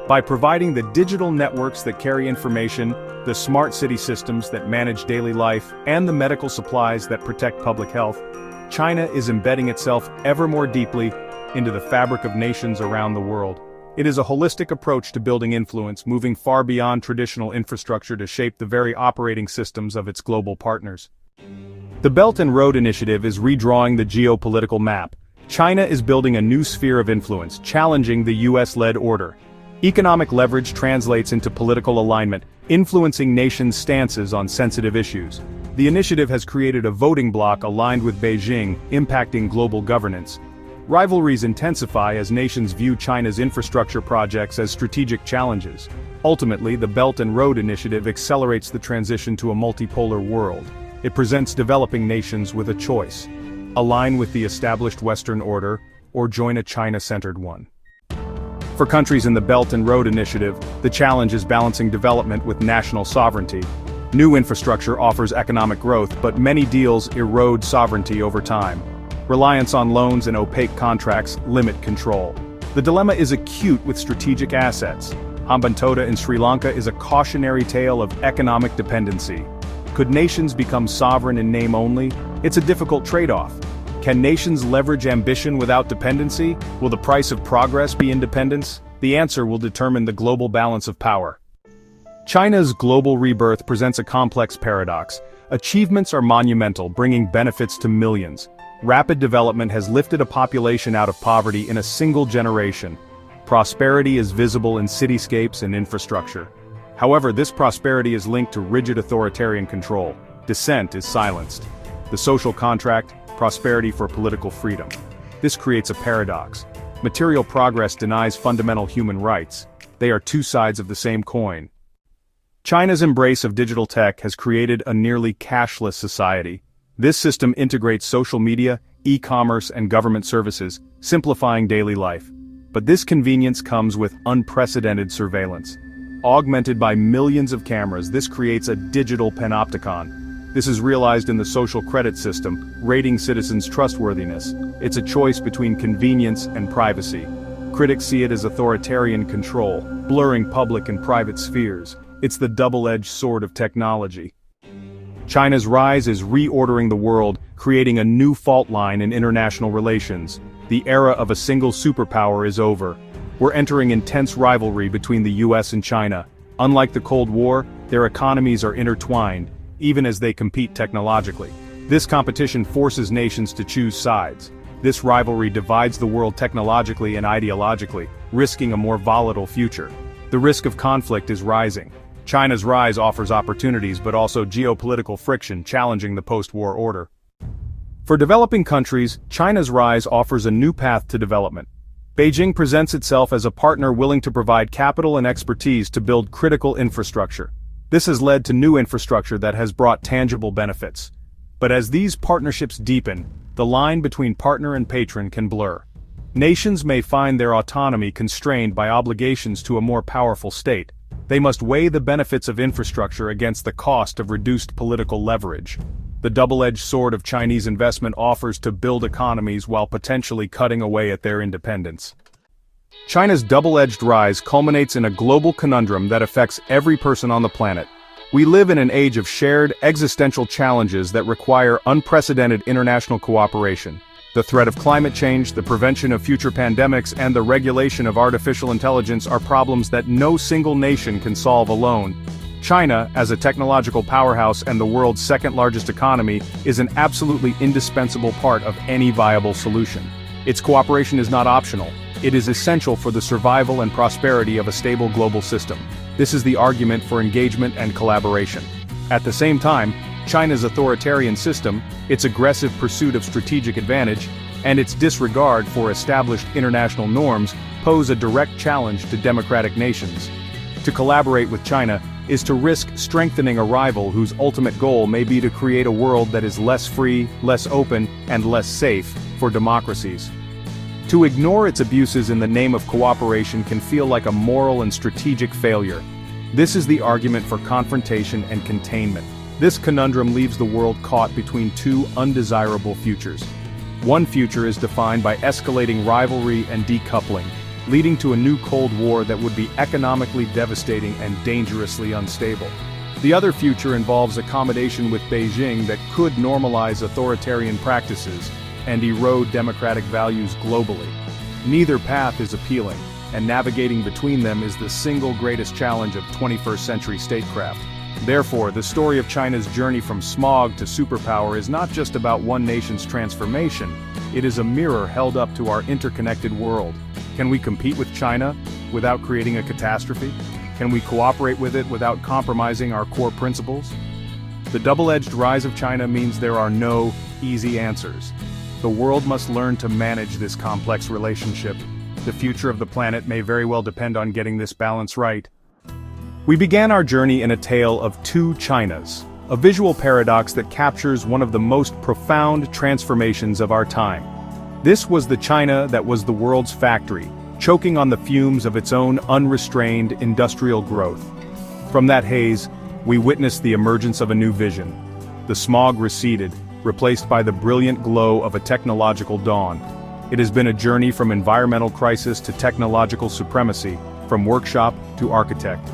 S1: By providing the digital networks that carry information, the smart city systems that manage daily life, and the medical supplies that protect public health, China is embedding itself ever more deeply into the fabric of nations around the world. It is a holistic approach to building influence, moving far beyond traditional infrastructure to shape the very operating systems of its global partners. The Belt and Road Initiative is redrawing the geopolitical map. China is building a new sphere of influence, challenging the US-led order. Economic leverage translates into political alignment, influencing nations' stances on sensitive issues. The initiative has created a voting bloc aligned with Beijing, impacting global governance. Rivalries intensify as nations view China's infrastructure projects as strategic challenges. Ultimately, the Belt and Road Initiative accelerates the transition to a multipolar world. It presents developing nations with a choice: align with the established Western order, or join a China-centered one. For countries in the Belt and Road Initiative, the challenge is balancing development with national sovereignty. New infrastructure offers economic growth, but many deals erode sovereignty over time. Reliance on loans and opaque contracts limit control. The dilemma is acute with strategic assets. Hambantota in Sri Lanka is a cautionary tale of economic dependency. Could nations become sovereign in name only? It's a difficult trade-off. Can nations leverage ambition without dependency? Will the price of progress be independence? The answer will determine the global balance of power. China's global rebirth presents a complex paradox. Achievements are monumental, bringing benefits to millions. Rapid development has lifted a population out of poverty in a single generation. Prosperity is visible in cityscapes and infrastructure. However, this prosperity is linked to rigid authoritarian control. Dissent is silenced. The social contract, prosperity for political freedom. This creates a paradox. Material progress denies fundamental human rights. They are two sides of the same coin. China's embrace of digital tech has created a nearly cashless society. This system integrates social media, e-commerce, and government services, simplifying daily life. But this convenience comes with unprecedented surveillance. Augmented by millions of cameras, this creates a digital panopticon. This is realized in the social credit system, rating citizens' trustworthiness. It's a choice between convenience and privacy. Critics see it as authoritarian control, blurring public and private spheres. It's the double-edged sword of technology. China's rise is reordering the world, creating a new fault line in international relations. The era of a single superpower is over. We're entering intense rivalry between the US and China. Unlike the Cold War, their economies are intertwined, even as they compete technologically. This competition forces nations to choose sides. This rivalry divides the world technologically and ideologically, risking a more volatile future. The risk of conflict is rising. China's rise offers opportunities but also geopolitical friction challenging the post-war order. For developing countries, China's rise offers a new path to development. Beijing presents itself as a partner willing to provide capital and expertise to build critical infrastructure. This has led to new infrastructure that has brought tangible benefits. But as these partnerships deepen, the line between partner and patron can blur. Nations may find their autonomy constrained by obligations to a more powerful state. They must weigh the benefits of infrastructure against the cost of reduced political leverage. The double-edged sword of Chinese investment offers to build economies while potentially cutting away at their independence. China's double-edged rise culminates in a global conundrum that affects every person on the planet. We live in an age of shared, existential challenges that require unprecedented international cooperation. The threat of climate change, the prevention of future pandemics, and the regulation of artificial intelligence are problems that no single nation can solve alone. China, as a technological powerhouse and the world's second-largest economy, is an absolutely indispensable part of any viable solution. Its cooperation is not optional. It is essential for the survival and prosperity of a stable global system. This is the argument for engagement and collaboration. At the same time, China's authoritarian system, its aggressive pursuit of strategic advantage, and its disregard for established international norms pose a direct challenge to democratic nations. To collaborate with China is to risk strengthening a rival whose ultimate goal may be to create a world that is less free, less open, and less safe for democracies. To ignore its abuses in the name of cooperation can feel like a moral and strategic failure. This is the argument for confrontation and containment. This conundrum leaves the world caught between two undesirable futures. One future is defined by escalating rivalry and decoupling, leading to a new Cold War that would be economically devastating and dangerously unstable. The other future involves accommodation with Beijing that could normalize authoritarian practices and erode democratic values globally. Neither path is appealing, and navigating between them is the single greatest challenge of 21st century statecraft. Therefore, the story of China's journey from smog to superpower is not just about one nation's transformation, it is a mirror held up to our interconnected world. Can we compete with China without creating a catastrophe? Can we cooperate with it without compromising our core principles? The double-edged rise of China means there are no easy answers. The world must learn to manage this complex relationship. The future of the planet may very well depend on getting this balance right. We began our journey in a tale of two Chinas, a visual paradox that captures one of the most profound transformations of our time. This was the China that was the world's factory, choking on the fumes of its own unrestrained industrial growth. From that haze, we witnessed the emergence of a new vision. The smog receded, replaced by the brilliant glow of a technological dawn. It has been a journey from environmental crisis to technological supremacy, from workshop to architect.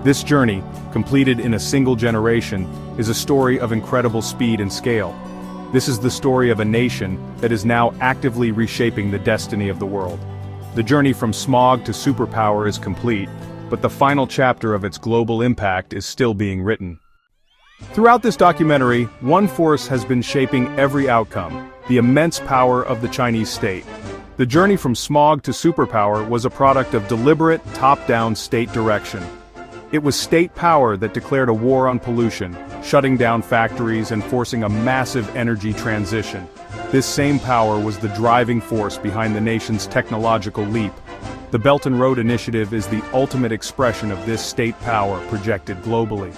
S1: This journey, completed in a single generation, is a story of incredible speed and scale. This is the story of a nation that is now actively reshaping the destiny of the world. The journey from smog to superpower is complete, but the final chapter of its global impact is still being written. Throughout this documentary, one force has been shaping every outcome: the immense power of the Chinese state. The journey from smog to superpower was a product of deliberate, top-down state direction. It was state power that declared a war on pollution, shutting down factories and forcing a massive energy transition. This same power was the driving force behind the nation's technological leap. The Belt and Road Initiative is the ultimate expression of this state power projected globally.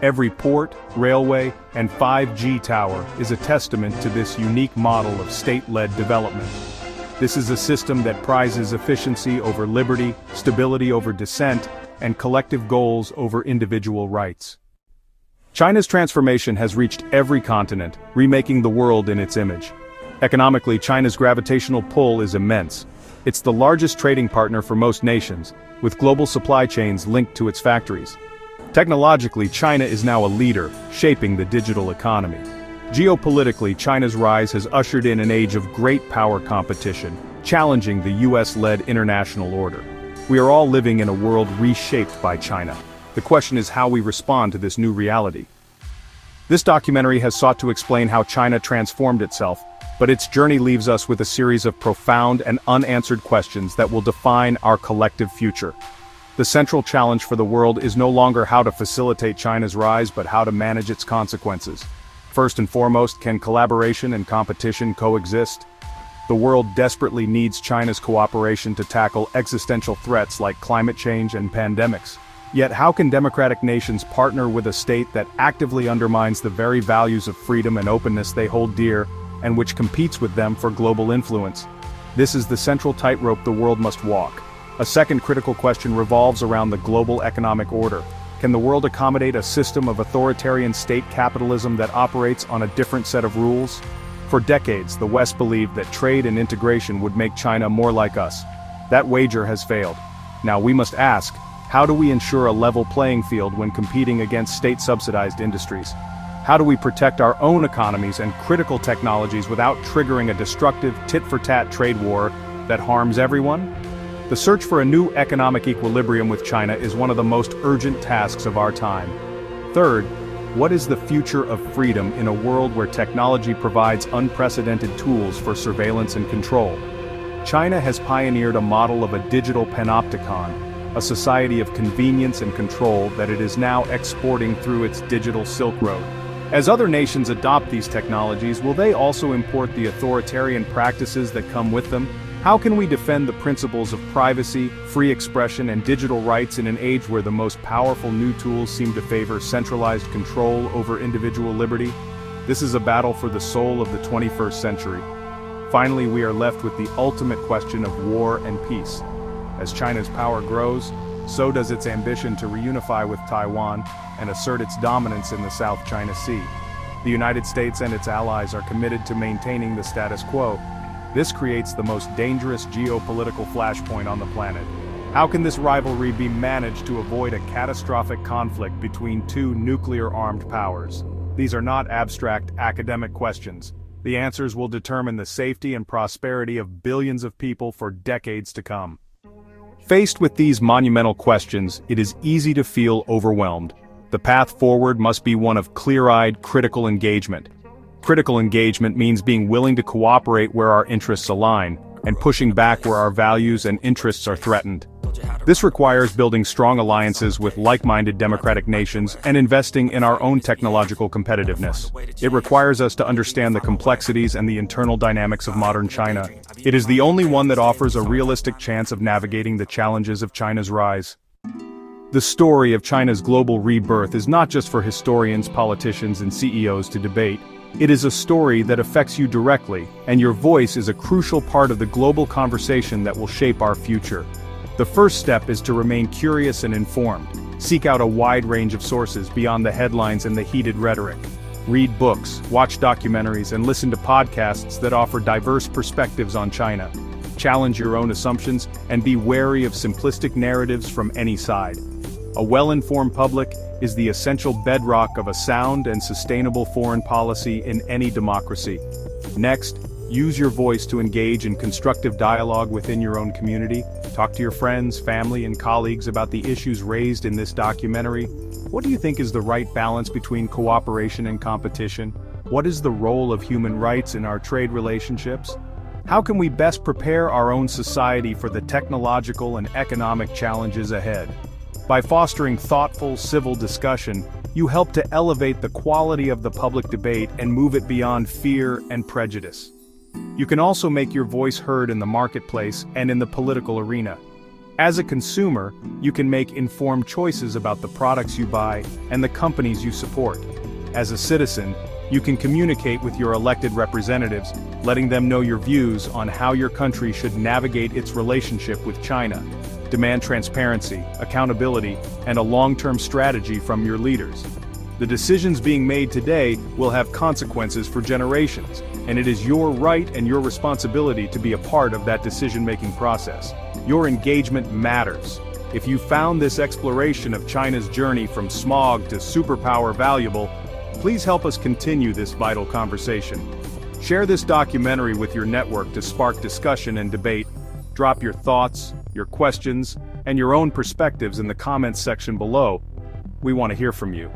S1: Every port, railway, and 5G tower is a testament to this unique model of state-led development. This is a system that prizes efficiency over liberty, stability over dissent, and collective goals over individual rights. China's transformation has reached every continent, remaking the world in its image. Economically, China's gravitational pull is immense. It's the largest trading partner for most nations, with global supply chains linked to its factories. Technologically, China is now a leader, shaping the digital economy. Geopolitically, China's rise has ushered in an age of great power competition, challenging the US-led international order. We are all living in a world reshaped by China. The question is how we respond to this new reality. This documentary has sought to explain how China transformed itself, but its journey leaves us with a series of profound and unanswered questions that will define our collective future. The central challenge for the world is no longer how to facilitate China's rise, but how to manage its consequences. First and foremost, can collaboration and competition coexist? The world desperately needs China's cooperation to tackle existential threats like climate change and pandemics. Yet how can democratic nations partner with a state that actively undermines the very values of freedom and openness they hold dear, and which competes with them for global influence? This is the central tightrope the world must walk. A second critical question revolves around the global economic order. Can the world accommodate a system of authoritarian state capitalism that operates on a different set of rules? For decades, the West believed that trade and integration would make China more like us. That wager has failed. Now we must ask, how do we ensure a level playing field when competing against state-subsidized industries? How do we protect our own economies and critical technologies without triggering a destructive tit-for-tat trade war that harms everyone? The search for a new economic equilibrium with China is one of the most urgent tasks of our time. Third, what is the future of freedom in a world where technology provides unprecedented tools for surveillance and control? China has pioneered a model of a digital panopticon, a society of convenience and control that it is now exporting through its digital Silk Road. As other nations adopt these technologies, will they also import the authoritarian practices that come with them? How can we defend the principles of privacy, free expression, and digital rights in an age where the most powerful new tools seem to favor centralized control over individual liberty? This is a battle for the soul of the 21st century. Finally, we are left with the ultimate question of war and peace. As China's power grows, so does its ambition to reunify with Taiwan and assert its dominance in the South China Sea. The United States and its allies are committed to maintaining the status quo. This creates the most dangerous geopolitical flashpoint on the planet. How can this rivalry be managed to avoid a catastrophic conflict between two nuclear-armed powers? These are not abstract academic questions. The answers will determine the safety and prosperity of billions of people for decades to come. Faced with these monumental questions, it is easy to feel overwhelmed. The path forward must be one of clear-eyed, critical engagement. Critical engagement means being willing to cooperate where our interests align, and pushing back where our values and interests are threatened. This requires building strong alliances with like-minded democratic nations and investing in our own technological competitiveness. It requires us to understand the complexities and the internal dynamics of modern China. It is the only one that offers a realistic chance of navigating the challenges of China's rise. The story of China's global rebirth is not just for historians, politicians, and CEOs to debate. It is a story that affects you directly, and your voice is a crucial part of the global conversation that will shape our future. The first step is to remain curious and informed. Seek out a wide range of sources beyond the headlines and the heated rhetoric. Read books, watch documentaries, and listen to podcasts that offer diverse perspectives on China. Challenge your own assumptions and be wary of simplistic narratives from any side. A well-informed public is the essential bedrock of a sound and sustainable foreign policy in any democracy. Next, use your voice to engage in constructive dialogue within your own community. Talk to your friends, family, and colleagues about the issues raised in this documentary. What do you think is the right balance between cooperation and competition? What is the role of human rights in our trade relationships? How can we best prepare our own society for the technological and economic challenges ahead? By fostering thoughtful, civil discussion, you help to elevate the quality of the public debate and move it beyond fear and prejudice. You can also make your voice heard in the marketplace and in the political arena. As a consumer, you can make informed choices about the products you buy and the companies you support. As a citizen, you can communicate with your elected representatives, letting them know your views on how your country should navigate its relationship with China. Demand transparency, accountability, and a long-term strategy from your leaders. The decisions being made today will have consequences for generations, and it is your right and your responsibility to be a part of that decision-making process. Your engagement matters. If you found this exploration of China's journey from smog to superpower valuable, please help us continue this vital conversation. Share this documentary with your network to spark discussion and debate. Drop your thoughts, your questions, and your own perspectives in the comments section below. We want to hear from you.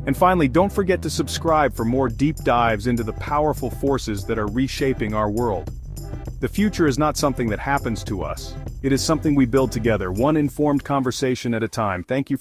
S1: And finally, don't forget to subscribe for more deep dives into the powerful forces that are reshaping our world. The future is not something that happens to us. It is something we build together, one informed conversation at a time. Thank you.